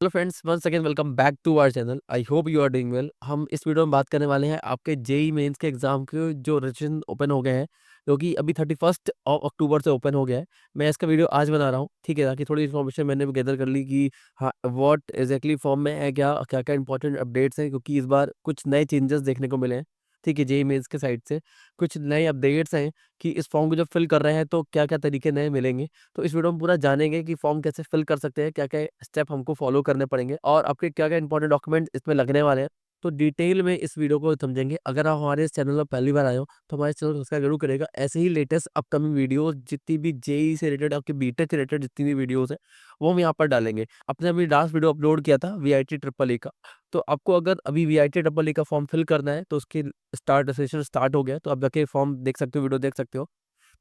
Hello friends, once again welcome back to our channel. I hope you are doing well. हम इस video में बात करने वाले हैं आपके जेई मेंस के एग्जाम के जो रजिस्ट्रेशन ओपन हो गए हैं, जो कि अभी 31 अक्टूबर से ओपन हो गया है। मैं इसका वीडियो आज बना रहा हूँ, ठीक है, ताकि थोड़ी इन्फॉर्मेशन मैंने भी गैदर कर ली कि हाँ व्हाट एग्जैक्टली फॉर्म में है, क्या क्या क्या इंपॉर्टेंट अपडेट्स हैं, क्योंकि इस बार कुछ नए चेंजेस देखने को मिले हैं। ठीक है, जेई मेंस के साइड से कुछ नए अपडेट्स हैं कि इस फॉर्म को जब फिल कर रहे हैं तो क्या क्या तरीके नए मिलेंगे। तो इस वीडियो में पूरा जानेंगे कि फॉर्म कैसे फिल कर सकते हैं, क्या-क्या स्टेप हमको फॉलो करने पड़ेंगे और आपके क्या-क्या इंपॉर्टेंट डॉक्यूमेंट इसमें लगने वाले हैं। तो डिटेल में इस वीडियो को समझेंगे। अगर आप हमारे इस चैनल पर पहली बार आए हो तो हमारे चैनल को सब्सक्राइब जरूर करेगा। ऐसे ही लेटेस्ट अपकमिंग वीडियोस जितनी भी जेईई से रिलेटेड, आपके बीटेक से रिलेटेड जितनी भी वीडियोस हैं वो हम यहाँ पर डालेंगे। अपने अभी लास्ट वीडियो अपलोड किया था वीआईटी ट्रिपल ई का। तो आपको अगर अभी वीआईटी ट्रिपल ई का फॉर्म फिल करना है तो उसकी सेशन स्टार्ट हो गया है, तो आप जाके फॉर्म देख सकते हो, वीडियो देख सकते हो।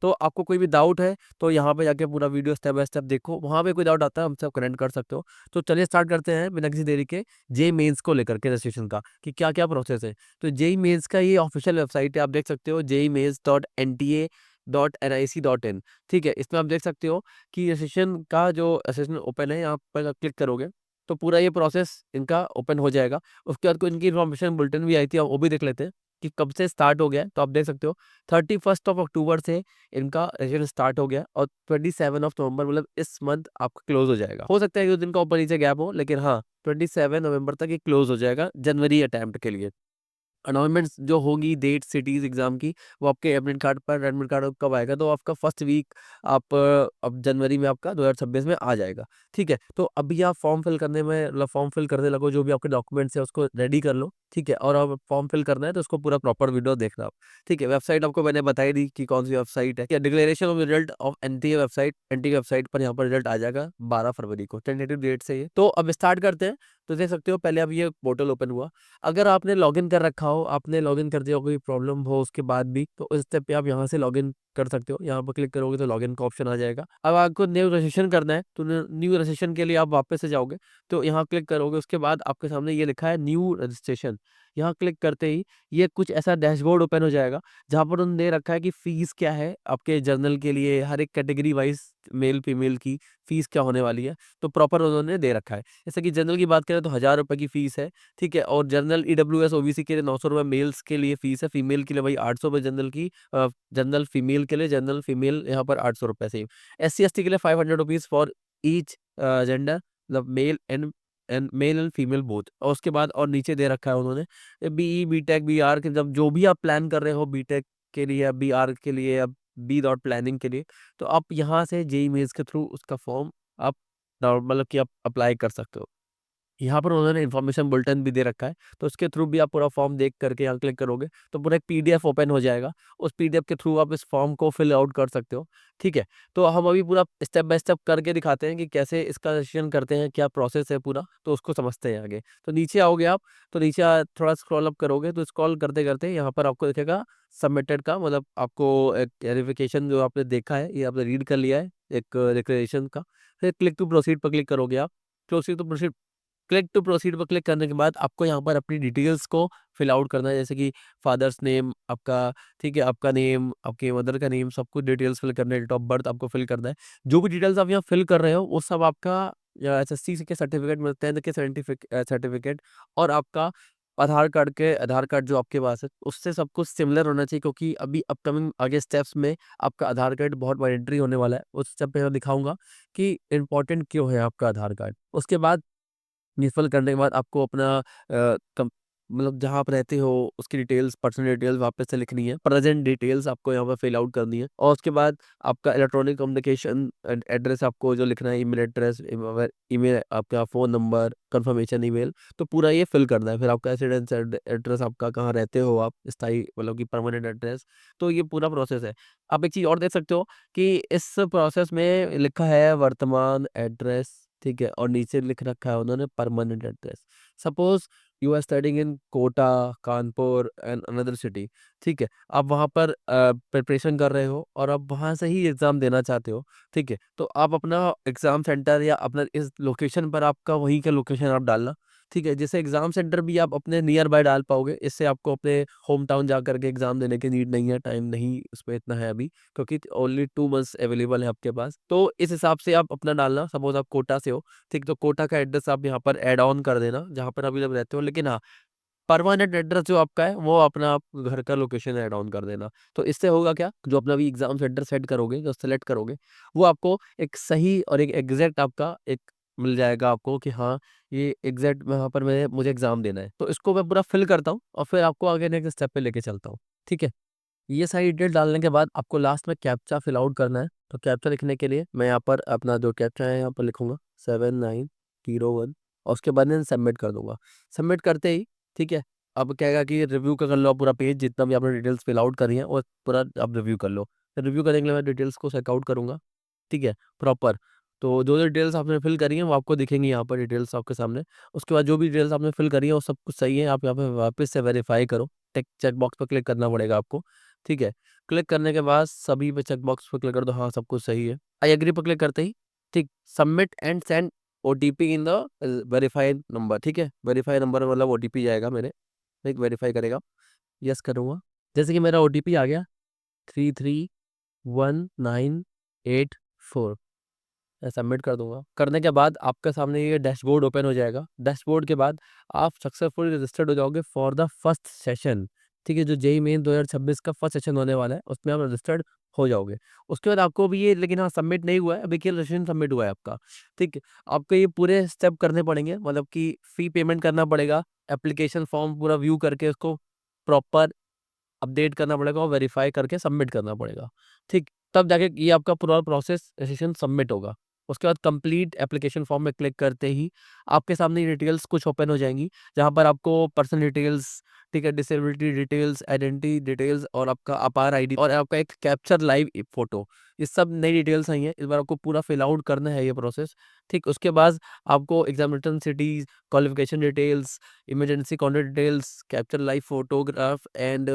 तो आपको कोई भी डाउट है तो यहाँ पे जाके पूरा वीडियो स्टेप बाय स्टेप देखो, वहाँ पे कोई डाउट आता है हमसे आप कनेक्ट कर सकते हो। तो चलिए स्टार्ट करते हैं बिना किसी देरी के जेई मेंस को लेकर के रजिस्ट्रेशन का कि क्या क्या प्रोसेस है। तो जेई मेंस का ये ऑफिशियल वेबसाइट है, आप देख सकते हो jmeins.nta.nic.in। ठीक है, इसमें आप देख सकते हो कि रजिस्ट्रेशन का जो सेशन ओपन है, यहाँ पर क्लिक करोगे तो पूरा ये प्रोसेस इनका ओपन हो जाएगा। उसके बाद कोई इनकी इन्फॉर्मेशन बुलेटिन भी आई थी, वो भी देख लेते हैं कि कब से स्टार्ट हो गया है। तो आप देख सकते हो 31 ऑफ अक्टूबर से इनका रजिस्ट्रेशन स्टार्ट हो गया और 27 ऑफ नवंबर मतलब इस मंथ आपका क्लोज हो जाएगा। हो सकता है कि उस दिन का ऊपर नीचे गैप हो, लेकिन हाँ 27 नवंबर तक ये क्लोज हो जाएगा जनवरी अटेम्प्ट के लिए। अनाउंसमेंट्स जो होगी डेट सिटीज एग्जाम की, वो आपके एडमिट कार्ड पर, एडमिट कार्ड कब आएगा तो आपका फर्स्ट वीक आप अब जनवरी में आपका 2026 में आ जाएगा। ठीक है, तो अभी आप फॉर्म फिल करने में मतलब फॉर्म फिल करने लगो, जो भी आपके डॉक्यूमेंट्स है उसको रेडी कर लो। ठीक है, और अब फॉर्म फिल करना है तो उसको पूरा प्रॉपर वीडियो देखना आप। ठीक है, वेबसाइट आपको मैंने बताई दी कि कौन सी वेबसाइट है। Declaration of result of NTA website, NTA website पर यहाँ पर रिजल्ट आ जाएगा 12 फरवरी को, टेंटेटिव डेट से ये। तो अब स्टार्ट करते हैं। तो देख सकते हो पहले अब ये पोर्टल ओपन हुआ। अगर आपने लॉगिन कर रखा हो, आपने लॉगिन कर दिया हो, कोई प्रॉब्लम हो उसके बाद भी, तो उस स्टेप पे आप यहाँ से लॉगिन कर सकते हो। यहाँ पर क्लिक करोगे तो लॉगिन का ऑप्शन आ जाएगा। अब आपको न्यू रजिस्ट्रेशन करना है तो न्यू रजिस्ट्रेशन के लिए आप वापस से जाओगे, तो यहाँ क्लिक करोगे। उसके बाद आपके सामने ये लिखा है न्यू रजिस्ट्रेशन। यहाँ क्लिक करते ही ये कुछ ऐसा डैशबोर्ड ओपन हो जाएगा, जहाँ पर उन्होंने दे रखा है कि फीस क्या है आपके जर्नल के लिए, हर एक कैटेगरी वाइज मेल फीमेल की फीस क्या होने वाली है। तो प्रॉपर उन्होंने दे रखा है। जैसे कि जनरल की बात करें तो 1000 रुपये की फीस है। ठीक है, और जनरल ईडब्ल्यूएस ओबीसी के लिए 900 रुपये मेल्स के लिए फीस है। फीमेल के लिए भाई 800 रुपये जनरल की, जनरल फीमेल के लिए, जनरल फीमेल यहाँ पर 800 रुपये सेम। SC ST के लिए 500 रुपीज फॉर ईच जेंडर, मतलब मेल एंड फीमेल बोथ। और उसके बाद और नीचे दे रखा है उन्होंने बीई बीटेक बीआर के, जब जो भी आप प्लान कर रहे हो बीटेक के लिए या बीआर के लिए या बी डॉट प्लानिंग के लिए, तो आप यहाँ से जेई मेंस के थ्रू उसका फॉर्म आप मतलब कि आप अप्लाई कर सकते हो। यहाँ पर उन्होंने इन्फॉर्मेशन बुलेटिन भी दे रखा है, तो उसके थ्रू भी आप पूरा फॉर्म देख करके यहाँ क्लिक करोगे तो पूरा एक पीडीएफ ओपन हो जाएगा। उस पीडीएफ के थ्रू आप इस फॉर्म को फिल आउट कर सकते हो। ठीक है, तो हम अभी पूरा स्टेप बाय स्टेप करके दिखाते हैं कि कैसे इसका रजिस्ट्रेशन करते हैं, क्या प्रोसेस है पूरा, तो उसको समझते हैं आगे। तो नीचे आओगे आप, तो नीचे थोड़ा स्क्रॉल अप करोगे तो स्क्रॉल करते करते यहाँ पर आपको दिखेगा सबमिटेड का, मतलब आपको एक वेरिफिकेशन जो आपने देखा है, ये आपने रीड कर लिया है एक डिक्लेरेशन का। फिर क्लिक टू प्रोसीड पर क्लिक करोगे आप। Proceed to proceed click to proceed पर क्लिक करने के बाद आपको यहाँ पर अपनी डिटेल्स को फिल आउट करना है, जैसे कि फादर्स नेम आपका, ठीक है, आपका नेम, आपके मदर का नेम, सब कुछ डिटेल्स फिल करना है। डेट ऑफ बर्थ आपको फिल करना है। जो भी डिटेल्स आप यहाँ फिल कर रहे हो वो सब आपका एसएससी के सर्टिफिकेट, मतलब 10th के सर्टिफिकेट और आपका आधार कार्ड जो आपके पास है उससे सब कुछ सिमिलर होना चाहिए, क्योंकि अभी अपकमिंग आगे स्टेप्स में आपका आधार कार्ड बहुत मैंडेटरी होने वाला है। उस स्टेप पे मैं दिखाऊंगा कि इम्पोर्टेंट क्यों है आपका आधार कार्ड। उसके बाद निफल करने के बाद आपको अपना मतलब जहाँ आप रहते हो उसकी डिटेल्स, पर्सनल डिटेल्स वापस से लिखनी है। प्रेजेंट डिटेल्स आपको यहाँ पर फिल आउट करनी है। और उसके बाद आपका इलेक्ट्रॉनिक कम्युनिकेशन एड्रेस आपको जो लिखना है, ईमेल एड्रेस, ईमेल, आपका फ़ोन नंबर, कंफर्मेशन ईमेल, तो पूरा ये फिल करना है। फिर आपका रेसिडेंस एड्रेस, आपका कहाँ रहते हो आप, स्थायी मतलब कि परमानेंट एड्रेस। तो ये पूरा प्रोसेस है। आप एक चीज़ और देख सकते हो कि इस प्रोसेस में लिखा है वर्तमान एड्रेस, ठीक है, और नीचे लिख रखा है उन्होंने permanent address. Suppose you are studying in Kota, Kanpur and another city. ठीक है, आप वहाँ पर प्रिपरेशन कर रहे हो और आप वहाँ से ही एग्ज़ाम देना चाहते हो। ठीक है, तो आप अपना एग्ज़ाम सेंटर या अपना इस लोकेशन पर आपका वहीं का लोकेशन आप डालना। ठीक है? जैसे एग्ज़ाम सेंटर भी आप अपने नियर बाय डाल पाओगे, इससे आपको अपने होम टाउन जा कर के एग्ज़ाम देने की नीड नहीं है, टाइम नहीं उसमें इतना है अभी, क्योंकि ओनली 2 मंथ्स अवेलेबल है आपके पास। तो इस हिसाब से आप अपना डालना, सपोज़ आप कोटा से हो, ठीक? तो कोटा का एड्रेस आप यहाँ पर ऐड ऑन कर देना, जहाँ पर अभी आप रहते हो। लेकिन हाँ, परमानेंट एड्रेस जो आपका है, वो अपना आप घर का लोकेशन ऐड ऑन कर देना। तो इससे होगा क्या, जो अपना भी एग्ज़ाम सेंटर सेट करोगे, जो सेलेक्ट करोगे, वो आपको एक सही और एक एग्ज़ैक्ट आपका एक मिल जाएगा आपको कि हाँ, ये एग्ज़ैक्ट वहाँ पर मैं मुझे एग्ज़ाम देना है। तो इसको मैं पूरा फ़िल करता हूँ और फिर आपको आगे नेक्स्ट स्टेप पे लेके चलता हूँ। ठीक है? ये सारी डिटेल डालने के बाद आपको लास्ट में कैप्चा फिल आउट करना है। तो कैप्चा लिखने के लिए मैं यहाँ पर अपना जो कैप्चा है यहाँ पर लिखूँगा 7901 और उसके बाद में सबमिट कर दूँगा। सबमिट करते ही ठीक है, अब कहेगा कि रिव्यू का कर लो आप पूरा पेज जितना भी आपने डिटेल्स फिल आउट करी हैं और पूरा आप रिव्यू कर लो। रिव्यू करने के लिए मैं डिटेल्स को चेक आउट करूँगा, ठीक है, प्रॉपर। तो जो-जो डिटेल्स आपने फिल करी हैं वो आपको दिखेंगी यहाँ पर डिटेल्स आपके सामने। उसके बाद जो भी डिटेल्स आपने फिल करी है वो सब कुछ सही है, आप यहाँ पे वापस से वेरीफाई करो। टिक चेक बॉक्स पे क्लिक करना पड़ेगा आपको। ठीक है? क्लिक करने के बाद सभी पे चेक बॉक्स पे क्लिक कर दो, हाँ, सब कुछ सही है। आई एग्री पे क्लिक करते ही ठीक, submit and send OTP in the verified number, ठीक है? वेरिफाइड नंबर मतलब ओटीपी जाएगा मेरे, ठीक, वेरीफाई करेगा। यस करूँगा। जैसे कि मेरा ओटीपी आ गया 331984 मैं सबमिट कर दूँगा। करने के बाद आपके सामने ये डैशबोर्ड ओपन हो जाएगा। डैशबोर्ड के बाद आप सक्सेसफुली रजिस्टर्ड हो जाओगे फॉर द फर्स्ट सेशन। ठीक है? जो जेईई मेन 2026 का फर्स्ट सेशन होने वाला है, उसमें आप रजिस्टर्ड हो जाओगे। उसके बाद आपको भी ये लेकिन हाँ, सबमिट नहीं हुआ है, अभी केवल रजिस्ट्रेशन सबमिट हुआ है आपका। ठीक है? आपको ये पूरे स्टेप करने पड़ेंगे, मतलब कि फी पेमेंट करना पड़ेगा, एप्लीकेशन फॉर्म पूरा व्यू करके उसको प्रॉपर अपडेट करना पड़ेगा और वेरीफाई करके सबमिट करना पड़ेगा, ठीक? तब जाके ये आपका पूरा प्रोसेस रजिस्ट्रेशन सबमिट होगा। उसके बाद कंप्लीट एप्लीकेशन फॉर्म में क्लिक करते ही आपके सामने ये डिटेल्स कुछ ओपन हो जाएँगी, जहाँ पर आपको पर्सनल डिटेल्स, ठीक है, डिसेबिलिटी डिटेल्स, आइडेंटिटी डिटेल्स और आपका अपार आईडी और आपका एक कैप्चर लाइव फ़ोटो, ये सब नई डिटेल्स आई हैं। इस बार आपको पूरा फिल आउट करना है ये प्रोसेस, ठीक? उसके बाद आपको exam return cities, qualification details, emergency contact details, capture live photograph and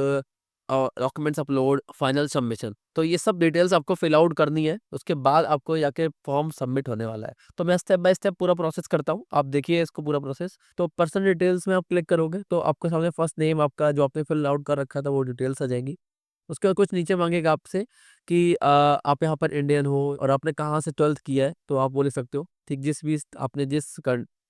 documents upload, final submission. तो ये सब डिटेल्स आपको फिल आउट करनी है, उसके बाद आपको जाके फॉर्म सबमिट होने वाला है। तो मैं स्टेप बाय स्टेप पूरा प्रोसेस करता हूँ, आप देखिए इसको पूरा प्रोसेस। तो पर्सनल डिटेल्स में आप क्लिक करोगे, तो आपके सामने फर्स्ट नेम आपका जो आपने फिल आउट कर रखा था, वो डिटेल्स आ जाएँगी। उसके बाद कुछ नीचे माँगेगा आपसे कि आप यहाँ पर इंडियन हो और आपने कहाँ से 12th किया है, तो आप वो लिख सकते हो। ठीक, जिस भी आपने जिस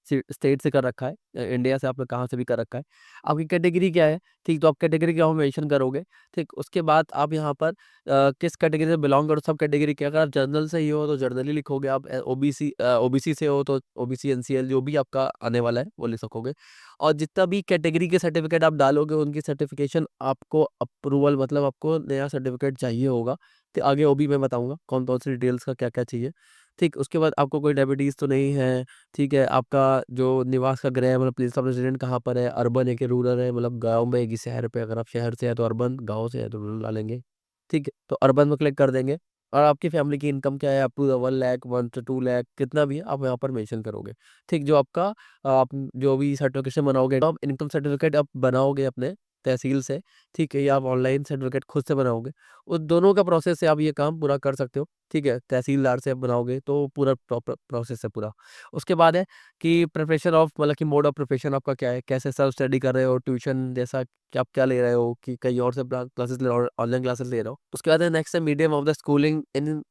स्टेट से कर रखा है, इंडिया से आपने कहाँ से भी कर रखा है। आपकी कैटेगरी क्या है, ठीक, तो आप कैटेगरी क्या वो मेंशन करोगे। ठीक, उसके बाद आप यहाँ पर किस कैटेगरी से बिलॉन्ग करो, सब कैटेगरी क्या, अगर आप जनरल से ही हो तो जनरली लिखोगे, आप ओबीसी से हो तो ओबीसी, एनसीएल जो भी आपका आने वाला है वो लिख सकोगे। और जितना भी कैटेगरी के सर्टिफिकेट आप डालोगे उनकी सर्टिफिकेशन आपको अप्रूवल, मतलब आपको नया सर्टिफिकेट चाहिए होगा। तो आगे वो भी मैं बताऊँगा कौन-कौन सी डिटेल्स का क्या-क्या चाहिए। ठीक, उसके बाद आपको कोई डायबिटीज़ तो नहीं है, ठीक है, आपका जो निवास का गृह मतलब प्लेस ऑफ रेज़िडेंट कहाँ पर है, अर्बन है कि रूरल है, मतलब गाँव में है कि शहर पे, अगर आप शहर से हैं तो अर्बन, गाँव से है तो रूरल डालेंगे। ठीक है, तो अर्बन में क्लिक कर देंगे और आपकी फैमिली की इनकम क्या है, up to 1 lakh, 1 to 2 lakh कितना भी है आप यहाँ पर मेंशन करोगे। ठीक, जो आपका आप जो भी सर्टिफिकेशन बनाओगे, तो आप इनकम सर्टिफिकेट आप बनाओगे अपने तहसील से, ठीक है, या आप ऑनलाइन सर्टिफिकेट खुद से बनाओगे। उन दोनों का प्रोसेस से आप ये काम पूरा कर सकते हो, ठीक है। तहसीलदार से आप बनाओगे तो पूरा प्रॉपर प्रोसेस है पूरा। उसके बाद है कि प्रिपरेशन ऑफ, मतलब कि मोड ऑफ प्रिपरेशन आपका क्या है? कैसे सेल्फ स्टडी कर रहे हो, ट्यूशन जैसा कि आप क्या ले रहे हो कि कहीं और से क्लासेस ले रहे हो, ऑनलाइन क्लासेस ले रहे हो। उसके बाद है नेक्स्ट है medium of the schooling in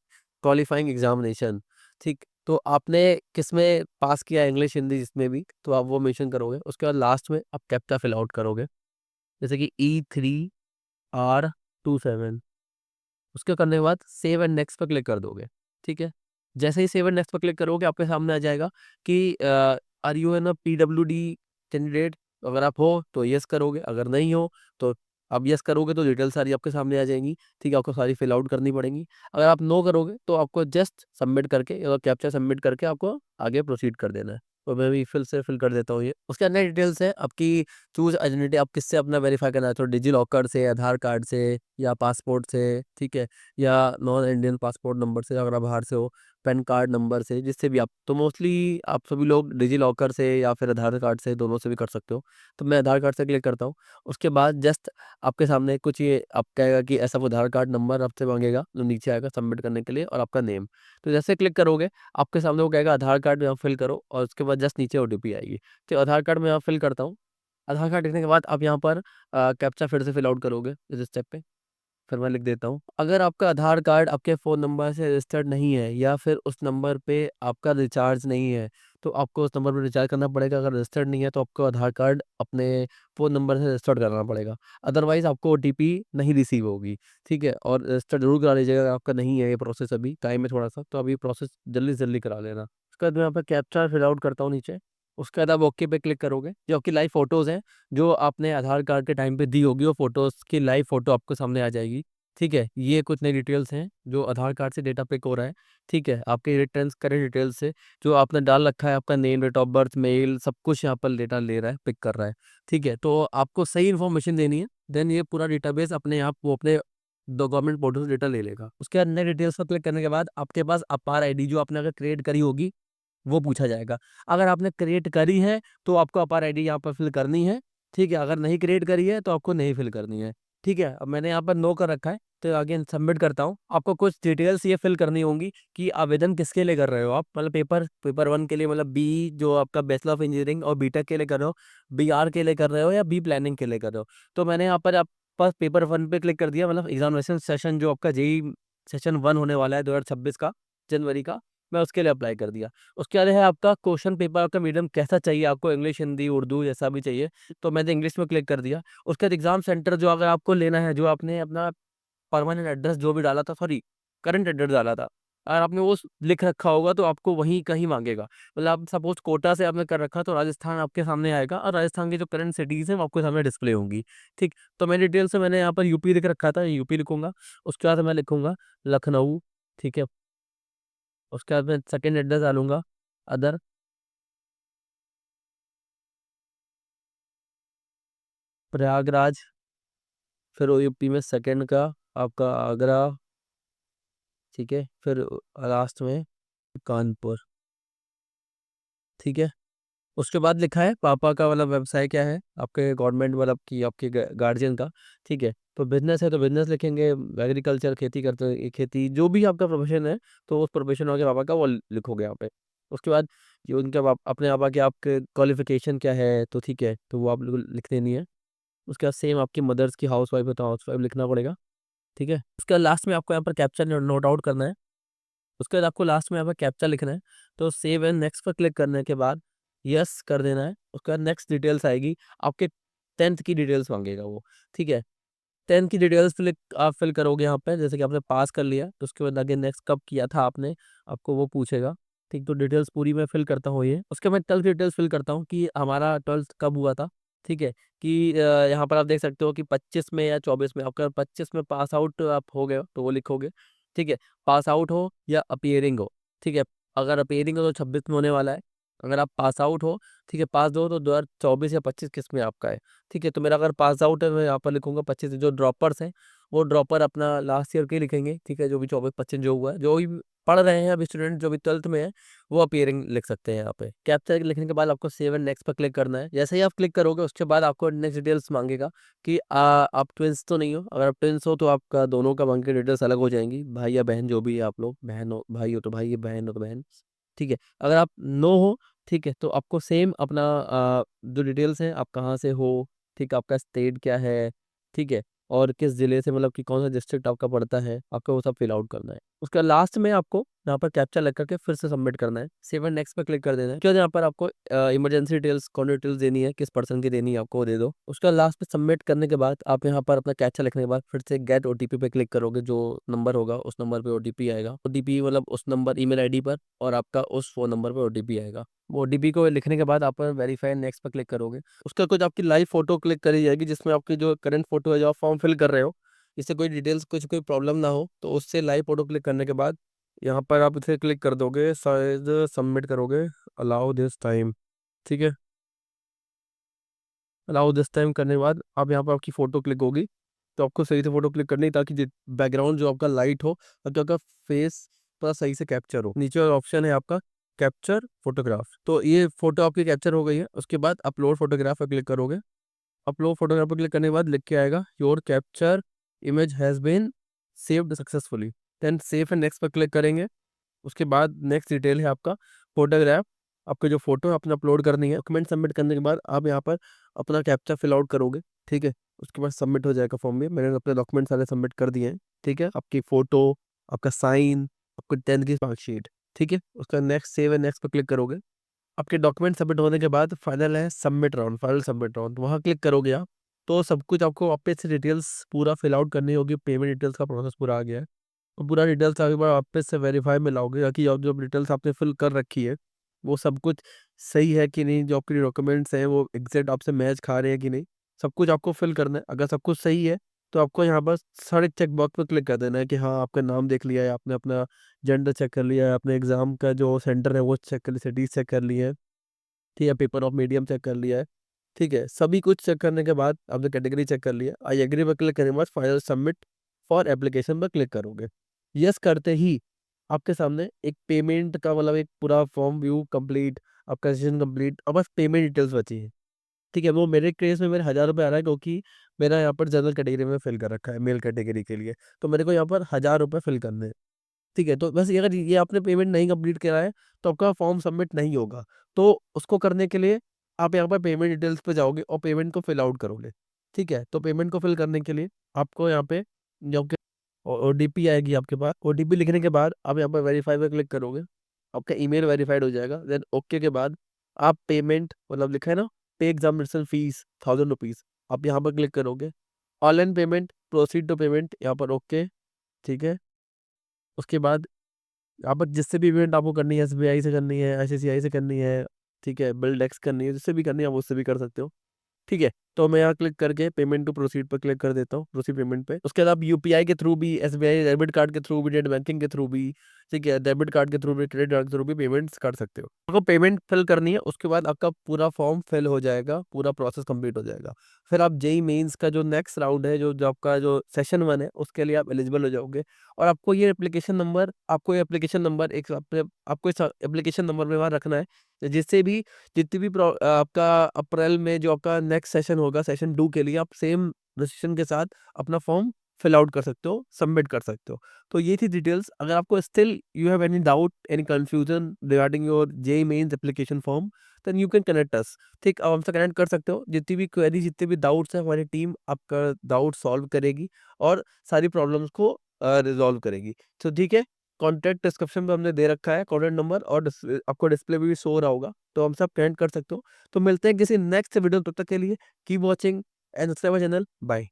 qualifying examination, ठीक। तो आपने किसमें पास किया, इंग्लिश, हिंदी जिसमें भी, तो आप वो मेंशन करोगे। उसके बाद लास्ट में आप कैप्चा फिल आउट करोगे, जैसे कि E3R27। उसके करने के बाद सेव एंड नेक्स्ट पे क्लिक कर दोगे, ठीक है? जैसे ही सेव एंड नेक्स्ट पे क्लिक करोगे आपके सामने आ जाएगा कि are you an a PWD candidate? अगर आप हो तो येस करोगे, अगर नहीं हो तो आप येस करोगे तो डिटेल सारी आपके सामने आ जाएँगी, ठीक है? आपको सारी फिल आउट करनी पड़ेंगी। अगर आप नो करोगे तो आपको जस्ट सबमिट करके या कैप्चा सबमिट करके आपको आगे प्रोसीड कर देना है। तो मैं भी फिर से फिल कर देता हूँ ये। उसके अंदर डिटेल्स है आपकी चूज़ आइडेंटिटी, आप किससे अपना वेरीफाई करना है, तो डिजिलॉकर से, आधार कार्ड से या पासपोर्ट से, ठीक है? या नॉन इंडियन पासपोर्ट नंबर से अगर आप बाहर से हो, पैन कार्ड नंबर से, जिससे भी आप, तो मोस्टली आप सभी लोग डिजी लॉकर से या फिर आधार कार्ड से, दोनों से भी कर सकते हो। तो मैं आधार कार्ड से क्लिक करता हूँ। उसके बाद जस्ट आपके सामने कुछ ये आप कहेगा कि ऐसा वो आधार कार्ड नंबर आपसे मांगेगा जो नीचे आएगा सबमिट करने के लिए, और आपका नेम। तो जैसे क्लिक करोगे आपके सामने वो कहेगा आधार कार्ड यहाँ फिल करो, और उसके बाद जस्ट नीचे ओटीपी आएगी। तो आधार कार्ड में यहाँ फिल करता हूँ। आधार कार्ड लिखने के बाद आप यहाँ पर कैप्चा फिर से फिल आउट करोगे इस स्टेप पे। फिर मैं लिख देता हूँ, अगर आपका आधार कार्ड आपके फ़ोन नंबर से रजिस्टर्ड नहीं है या फिर उस नंबर पे आपका रिचार्ज नहीं है, तो आपको उस नंबर पे रिचार्ज करना पड़ेगा। अगर रजिस्टर्ड नहीं है तो आपको आधार कार्ड अपने फ़ोन नंबर से रजिस्टर्ड कराना पड़ेगा। अदरवाइज़ आपको ओटीपी नहीं रिसीव होगी, ठीक है? और रजिस्टर्ड ज़रूर करा लीजिएगा, अगर आपका नहीं है ये प्रोसेस, अभी टाइम है थोड़ा-सा, तो अभी प्रोसेस जल्दी से जल्दी करा लेना। उसके बाद मैं यहाँ पे कैप्चा फिल आउट करता हूँ नीचे। उसके बाद आप ओके पे क्लिक करोगे। जो आपकी लाइव फ़ोटोज़ हैं, जो आपने आधार कार्ड के टाइम पे दी होगी, वो फ़ोटोज़ की लाइव फ़ोटो आपको सामने आ जाएगी। ठीक है? ये कुछ नई डिटेल्स हैं जो आधार कार्ड से डेटा पिक हो रहा है, ठीक है? आपके रिटर्न्स करेंट डिटेल्स से जो आपने डाल रखा है, आपका name, date of birth, mail, सब कुछ यहाँ पर डेटा ले रहा है, पिक कर रहा है, ठीक है? तो आपको सही इन्फॉर्मेशन देनी है, देन ये पूरा डेटाबेस अपने आप वो अपने गवर्नमेंट पोर्टल से डेटा ले लेगा। उसके बाद नए डिटेल्स पर क्लिक करने के बाद आपके पास अपार आईडी जो आपने अगर क्रिएट करी होगी, वो पूछा जाएगा। अगर आपने क्रिएट करी है, तो आपको अपार आईडी यहाँ पर फिल करनी है, ठीक है? अगर नहीं क्रिएट करी है, तो आपको नहीं फिल करनी है, ठीक है? अब मैंने यहाँ पर नो कर रखा है, तो अगेन सबमिट करता हूँ। आपको कुछ डिटेल्स ये फिल करनी होंगी कि आवेदन किसके लिए कर रहे हो आप, मतलब पेपर 1 के लिए, मतलब बी जो आपका बैचलर ऑफ इंजीनियरिंग और बीटेक के लिए कर रहे हो, बीआर के लिए कर रहे हो या बी प्लानिंग के लिए कर रहे हो। तो मैंने यहाँ पर आप पास पेपर 1 पे क्लिक कर दिया, मतलब एग्जामिनेशन सेशन जो आपका जेईई सेशन 1 होने वाला है 2026 का, जनवरी का, मैं उसके लिए अप्लाई कर दिया। उसके बाद है आपका क्वेश्चन पेपर, आपका मीडियम कैसा चाहिए आपको, इंग्लिश, हिंदी, उर्दू जैसा भी चाहिए, तो मैंने इंग्लिश में क्लिक कर दिया। उसके बाद एग्ज़ाम सेंटर जो अगर आपको लेना है, जो आपने अपना परमानेंट एड्रेस जो भी डाला था, सॉरी करंट एड्रेस डाला था, अगर आपने वो लिख रखा होगा तो आपको वहीं कहीं माँगेगा। मतलब आप सपोज़ कोटा से आपने कर रखा तो राजस्थान आपके सामने आएगा, और राजस्थान की जो करंट सिटीज़ हैं वो आपके सामने डिस्प्ले होंगी, ठीक? तो मेरी डिटेल से मैंने यहाँ पर यूपी लिख रखा था, यूपी लिखूँगा। उसके बाद मैं लिखूँगा लखनऊ, ठीक है? उसके बाद मैं सेकंड एड्रेस डालूँगा अदर, प्रयागराज, फिर वो यूपी में सेकंड का आपका आगरा, ठीक है? फिर लास्ट में कानपुर, ठीक है? उसके बाद लिखा है पापा का मतलब व्यवसाय क्या है, आपके गवर्नमेंट मतलब कि आपके गार्जियन का, ठीक है? तो बिज़नेस है तो बिज़नेस लिखेंगे, एग्रीकल्चर खेती करते हैं, खेती जो भी आपका प्रोफ़ेशन है, तो उस प्रोफ़ेशन वाले पापा का वो लिखोगे यहाँ पे। उसके बाद जो उनके अपने पापा के आपके क्वालिफ़िकेशन क्या है, तो ठीक है, तो वो आप लोग लिख देनी है। उसके बाद सेम आपकी मदर्स की हाउसवाइफ़ है तो हाउसवाइफ़ लिखना पड़ेगा, ठीक है? उसके बाद लास्ट में आपको यहाँ पर कैप्चा नोट आउट करना है। उसके बाद आपको लास्ट में यहाँ पे कैप्चा लिखना है, तो सेव एंड नेक्स्ट पर क्लिक करने के बाद यस कर देना है। उसके बाद नेक्स्ट डिटेल्स आएगी, आपके 10th की डिटेल्स माँगेगा वो, ठीक है? 10th की डिटेल्स आप फिल करोगे यहाँ पे, जैसे कि आपने पास कर लिया, तो उसके बाद आगे नेक्स्ट कब किया था आपने, आपको वो पूछेगा, ठीक? तो डिटेल्स पूरी मैं फिल करता हूँ ये। उसके बाद 12th डिटेल्स फिल करता हूँ कि हमारा 12th कब हुआ था, ठीक है? कि यहाँ पर आप देख सकते हो कि 25 में या 24 में, आपका 25 में पास आउट आप हो गए हो, तो वो लिखोगे, ठीक है? पास आउट हो या अपीयरिंग हो, ठीक है? अगर अपीयरिंग हो तो 26 में होने वाला है, अगर आप पास आउट हो, ठीक है, पास हो तो 2024 या 25 किस में आपका है, ठीक है? तो मेरा अगर पास आउट है, मैं यहाँ पर लिखूँगा 25, जो ड्रॉपर्स हैं, वो ड्रॉपर अपना लास्ट ईयर के ही लिखेंगे, ठीक है? जो भी 24-25 जो हुआ है, जो भी पढ़ रहे हैं अभी स्टूडेंट जो भी 12th में है, वो अपीयरिंग लिख सकते हैं यहाँ पे। कैप्चा लिखने के बाद आपको सेव एंड नेक्स्ट पर क्लिक करना है। जैसे ही आप क्लिक करोगे उसके बाद आपको नेक्स्ट डिटेल्स माँगेगा कि आप ट्विन्स तो नहीं हो? अगर आप ट्विन्स हो तो आपका दोनों का माँग के डिटेल्स अलग हो जाएँगी, भाई या बहन जो भी है आप लोग, बहन हो भाई हो तो भाई, बहन हो तो बहन, ठीक है? अगर आप नो हो, ठीक है, तो आपको सेम अपना जो डिटेल्स हैं, आप कहाँ से हो, ठीक है, आपका स्टेट क्या है, ठीक है, और किस ज़िले से, मतलब कि कौन-सा डिस्ट्रिक्ट आपका पड़ता है, आपको वो सब फिल आउट करना है। उसके बाद लास्ट में आपको यहाँ पर कैप्चा लग करके फिर से सबमिट करना है, सेव एंड नेक्स्ट पे क्लिक कर देना है। उसके बाद यहाँ पर आपको इमरजेंसी डिटेल्स, कौन डिटेल्स देनी है, किस पर्सन की देनी है, आपको वो दे दो। उसका लास्ट में सबमिट करने के बाद आप यहाँ पर अपना कैप्चा लिखने के बाद फिर से गेट ओटीपी पे क्लिक करोगे, जो नंबर होगा उस नंबर पे ओटीपी आएगा। ओटीपी मतलब उस नंबर ईमेल आईडी पर, और आपका उस फ़ोन नंबर पे ओटीपी आएगा। वो ओटीपी को लिखने के बाद आप वेरीफाई नेक्स्ट पर क्लिक करोगे। उसका कुछ आपकी लाइव फ़ोटो क्लिक करी जाएगी, जिसमें आपकी जो करंट फ़ोटो है, जो आप फॉर्म फिल कर रहे हो, इससे कोई डिटेल्स कुछ कोई प्रॉब्लम ना हो, तो उससे लाइव फ़ोटो क्लिक करने के बाद यहाँ पर आप इसे क्लिक कर दोगे, शायद सबमिट करोगे, अलाउ दिस टाइम, ठीक है? अलाउ दिस टाइम करने के बाद अब यहाँ पर आपकी फ़ोटो क्लिक होगी, तो आपको सही से फ़ोटो क्लिक करनी है ताकि जि बैकग्राउंड जो आपका लाइट हो, ताकि आपका फेस पूरा सही से कैप्चर हो। नीचे वाला ऑप्शन है आपका कैप्चर फोटोग्राफ, तो ये फोटो आपकी कैप्चर हो गई है। उसके बाद अपलोड फोटोग्राफ पर क्लिक करोगे। अपलोड फोटोग्राफ पर क्लिक करने के बाद लिख के आएगा your capture image has been saved successfully. Then save and next पर क्लिक करेंगे। उसके बाद नेक्स्ट डिटेल है आपका फोटोग्राफ, आपके जो फोटो है अपने अपलोड करनी है। डॉक्यूमेंट सबमिट करने के बाद आप यहाँ पर अपना कैप्चा फिल आउट करोगे, ठीक है। उसके बाद सबमिट हो जाएगा फॉर्म में। मैंने अपने डॉक्यूमेंट सारे सबमिट कर दिए हैं, ठीक है। आपकी फोटो, आपका साइन, आपको 10th की मार्कशीट, ठीक है। उसका नेक्स्ट सेव एंड नेक्स्ट पर क्लिक करोगे। आपके डॉक्यूमेंट सबमिट होने के बाद फाइनल है submit round, final submit round, वहाँ क्लिक करोगे आप, तो सब कुछ आपको वापस से डिटेल्स पूरा फिल आउट करनी होगी। पेमेंट डिटेल्स का प्रोसेस पूरा आ गया है, तो पूरा डिटेल्स एक बार वापस से वेरीफाई में लाओगे ताकि जो डिटेल्स आपने फिल कर रखी है वो सब कुछ सही है कि नहीं, जो आपके डॉक्यूमेंट्स हैं वो एग्जैक्ट आपसे मैच खा रहे हैं कि नहीं, सब कुछ आपको फिल करना है। अगर सब कुछ सही है तो आपको यहाँ पर सारे चेक बॉक्स पर क्लिक कर देना है कि हाँ आपका नाम देख लिया है, आपने अपना जेंडर चेक कर लिया है, अपने एग्जाम का जो सेंटर है वो चेक कर लिया, सिटीज चेक कर ली है, ठीक है, पेपर ऑफ मीडियम चेक कर लिया है, ठीक है। सभी कुछ चेक करने के बाद आपने कैटेगरी चेक कर लिया, आई एग्री पर क्लिक करने के बाद फाइनल सबमिट फॉर एप्लीकेशन पर क्लिक करोगे। यस करते ही आपके सामने एक पेमेंट का मतलब एक पूरा फॉर्म व्यू कंप्लीट, आपका सेशन कंप्लीट, अब बस पेमेंट डिटेल्स बची है, ठीक है। वो मेरे केस में मेरे 1000 रुपये आ रहा है क्योंकि मेरा यहाँ पर जनरल कैटेगरी में फिल कर रखा है, मेल कैटेगरी के लिए, तो मेरे को यहाँ पर 1000 रुपये फिल करने हैं, ठीक है। तो बस ये अगर ये आपने पेमेंट नहीं कंप्लीट करा है तो आपका फॉर्म सबमिट नहीं होगा। तो उसको करने के लिए आप यहाँ पर पेमेंट डिटेल्स पे जाओगे और पेमेंट को फिल आउट करोगे, ठीक है। तो पेमेंट को फिल करने के लिए आपको यहाँ पे जो ओटीपी आएगी आपके पास, ओटीपी लिखने के बाद आप यहाँ पर वेरीफाई पे क्लिक करोगे, आपका ईमेल वेरीफाइड हो जाएगा। देन ओके के बाद आप पेमेंट मतलब लिखा है ना पे एग्जामिनेशन फीस 1000 रुपीज़, आप यहाँ पर क्लिक करोगे। Online payment, proceed to payment, यहाँ पर ओके, ठीक है। उसके बाद आप जिससे भी पेमेंट आपको करनी है, एसबीआई से करनी है, आईसीआईसीआई से करनी है, ठीक है, बिल डेस्क करनी है, जिससे भी करनी है आप उससे भी कर सकते हो, ठीक है। तो मैं यहाँ क्लिक करके पेमेंट टू प्रोसीड पर क्लिक कर देता हूँ, प्रोसीड पेमेंट पे। उसके बाद आप यूपीआई के थ्रू भी, एसबीआई डेबिट कार्ड के थ्रू भी, नेट बैंकिंग के थ्रू भी, ठीक है, डेबिट कार्ड के थ्रू भी, क्रेडिट कार्ड के थ्रू भी पेमेंट्स कर सकते हो। आपको पेमेंट फिल करनी है, उसके बाद आपका पूरा फॉर्म फिल हो जाएगा, पूरा प्रोसेस कंप्लीट हो जाएगा। फिर आप जेई मेंस का जो नेक्स्ट राउंड है, जो आपका जो सेशन 1 है, उसके लिए आप एलिजिबल हो जाओगे। और आपको ये एप्लीकेशन नंबर एक आपको इस एप्लीकेशन नंबर में वहाँ रखना है, जिससे भी जितनी भी आपका अप्रैल में जो आपका नेक्स्ट सेशन होगा, सेशन 2 के लिए आप सेम रजिस्ट्रेशन के साथ अपना फॉर्म फिल आउट कर सकते हो, सबमिट कर सकते हो। तो ये थी डिटेल्स। अगर आपको still you have any doubt, any confusion regarding your JEE mains application form, then you can connect us, ठीक। आप हमसे कनेक्ट कर सकते हो। जितनी भी क्वेरी, जितने भी डाउट्स हैं, हमारी टीम आपका डाउट सॉल्व करेगी और सारी प्रॉब्लम्स को रिजॉल्व करेगी। तो ठीक है, कॉन्टैक्ट डिस्क्रिप्शन में हमने दे रखा है कॉन्टैक्ट नंबर, और आपको डिस्प्ले पे भी शो हो रहा होगा, तो हमसे आप कनेक्ट कर सकते हो। तो मिलते हैं किसी नेक्स्ट वीडियो, तब तक के लिए keep watching and subscribe my channel. Bye.